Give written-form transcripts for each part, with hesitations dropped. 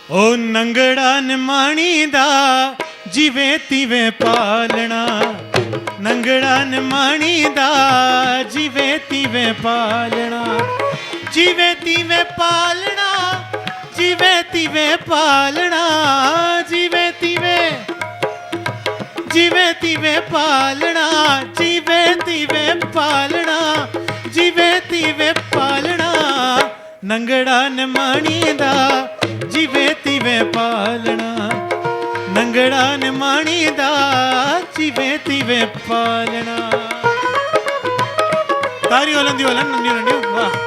ओ नंगड़ा निमाणी दा जिवे तिवे पालना, नंगड़ा निमाणी दा जिवे तिवे पालना, जिवे तिवे पालना, जिवे तिवे पालना, जिवे तिवे, जिवे तिवे पालना, जिवे तिवे पालना, जिवे तिवे पालना, नंगड़ा निमाणी दा जिवे तिवे पालना, नंगड़ा निमाणी दा जिवे तिवे पालना। तारी ओलंदी ओलन नंदी ओलंदी वाह।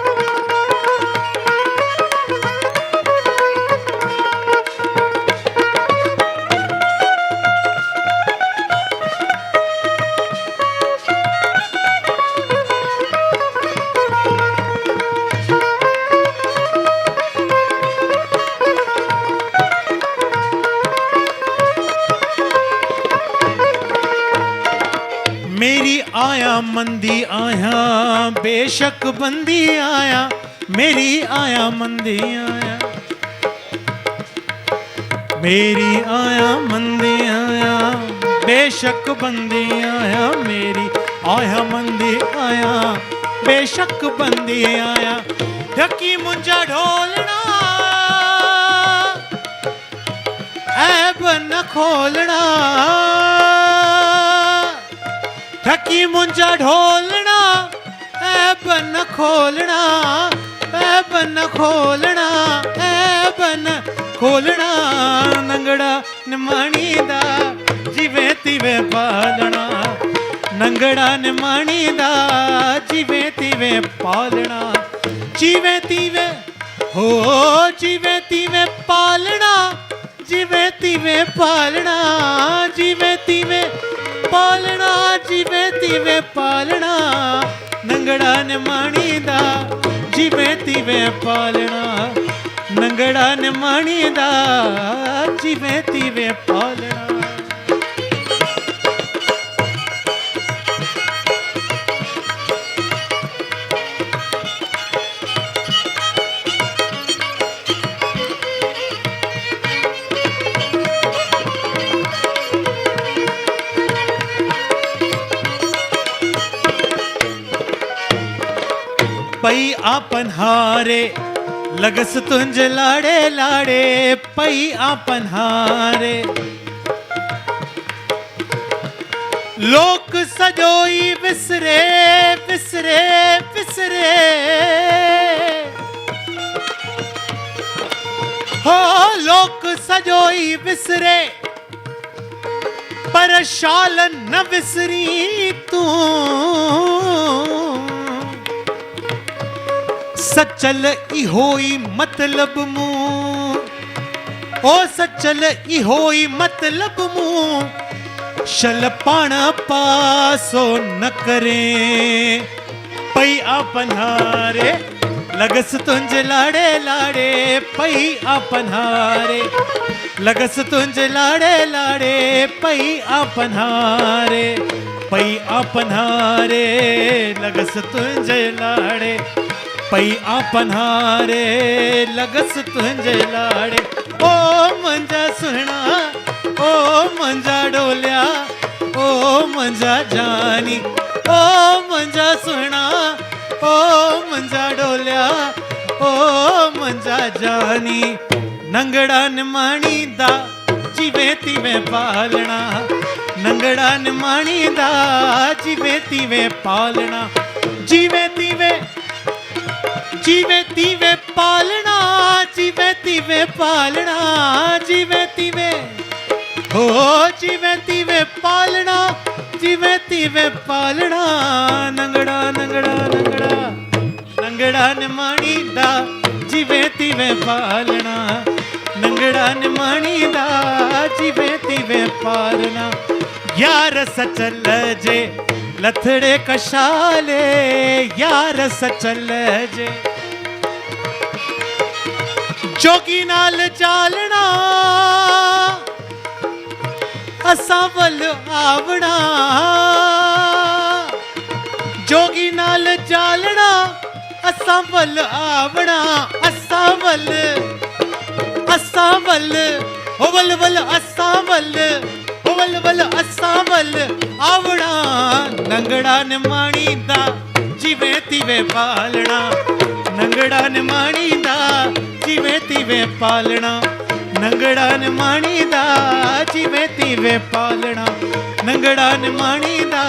मेरी आया मंदी आया बेशक बंदी आया, मेरी आया मंदी आया, मेरी आया मंदी आया बेशक बंदी आया, मेरी आया मंदी आया बेशक बंदी आया, ढकी मुंजा ढोलना ऐब न खोलना, ढकी मुंजा ढोलना ऐब न खोलना, ऐब न खोलना, ऐब न खोलना, नंगड़ा निमाणी दा जिवे तिवे पालना, नंगड़ा निमाणी दा जिवे तिवे पालना, जिवे तिवे हो जिवे तिवे पालना, जिवे तिवे पालना, जिवे तिवे पालना, जिवे तिवे पालना, नंगड़ा निमाणी दा जिवे तिवे पालना, नंगड़ा निमाणी दा जिवे तिवे पालना। पई आपन हारे लगस तुंज लाड़े लाड़े, पई आपन हारे लोक सजोई विसरे विसरे विसरे, हो लोक सजोई विसरे पर शाल न विसरी तू, सचल इहोई मतलब मू, ओ सचल इहोई मतलब मू, शल पाण पासो न करे, पई आपन हारे लगस तुंज लाड़े लाड़े, पई आपन हारे लगस तुंज लाड़े लाड़े, पई आपन हारे, पई आपन हारे लगस तुंज लाड़े, पई आपन हारे लगस तुंजे लाड़े, ओ मंजा सुना ओ मंजा डोलिया, ओ मंजा जानी, ओ मंजा सुना ओ मंजा डोलिया, ओ मंजा जानी, नंगड़ा निमाणी दा जिवे तिवे पालना, नंगड़ा निमाणी दा जिवे तिवे पालना, जिवे तिवे, जिवे तिवे पालना, जिवे तिवे पालना, जिवे तिवे हो जिवे तिवे पालना, जिवे तिवे पालना, नंगड़ा नंगड़ा नंगड़ा, नंगड़ा निमाणी दा जिवे तिवे पालना, नंगड़ा निमाणी दा जिवे तिवे पालना, यार सचल जे लथड़े कशाले, यार सचल जे जोगी नाल चालना, असां वल आवना, जोगी नाल चालना असां वल आवना, असां वल ਵੱਲ ਓ ਵੱਲ ਵੱਲ ਅਸਾਂ ਵੱਲ ਓ ਵੱਲ ਵੱਲ ਅਸਾਂ ਵੱਲ ਆਵਣਾ ਨੰਗੜਾ ਨਿਮਾਣੀ ਦਾ ਜਿਵੇਂ ਤਿਵੇਂ ਪਾਲਣਾ ਨੰਗੜਾ ਨਿਮਾਣੀ ਦਾ ਜਿਵੇਂ ਤਿਵੇਂ ਪਾਲਣਾ ਨੰਗੜਾ ਨਿਮਾਣੀ ਦਾ ਜਿਵੇਂ ਤਿਵੇਂ ਪਾਲਣਾ ਨੰਗੜਾ ਨਿਮਾਣੀ ਦਾ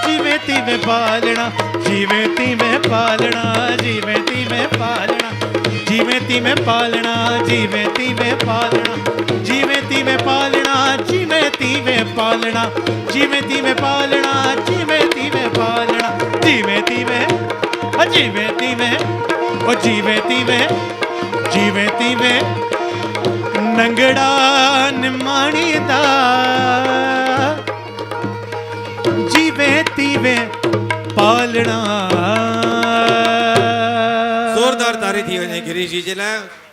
ਜਿਵੇਂ ਤਿਵੇਂ ਪਾਲਣਾ ਜਿਵੇਂ ਤਿਵੇਂ ਪਾਲਣਾ ਜਿਵੇਂ ਤਿਵੇਂ ਪਾਲਣਾ ਜਿਵੇਂ ਤਿਵੇਂ ਪਾਲਣਾ ਜਿਵੇਂ ਤਿਵੇਂ ਪਾਲਣਾ ਜਿਵੇਂ ਤਿਵੇਂ ਪਾਲਣਾ ਜਿਵੇਂ ਤਿਵੇਂ ਪਾਲਣਾ ਜਿਵੇਂ ਤਿਵੇਂ ਪਾਲਣਾ ਜਿਵੇਂ ਤਿਵੇਂ ਪਾਲਣਾ ਜਿਵੇਂ ਤਿਵੇਂ ਜਿਵੇਂ ਤਿਵੇਂ ਓ ਜਿਵੇਂ ਤਿਵੇਂ ਜਿਵੇਂ ਤਿਵੇਂ ਨੰਗੜਾ ਨਿਮਾਣੀ ਦਾ ਜਿਵੇਂ ਤਿਵੇਂ ਪਾਲਣਾ जोरदार तारी थी वञे गिरीश जी जे लाइ।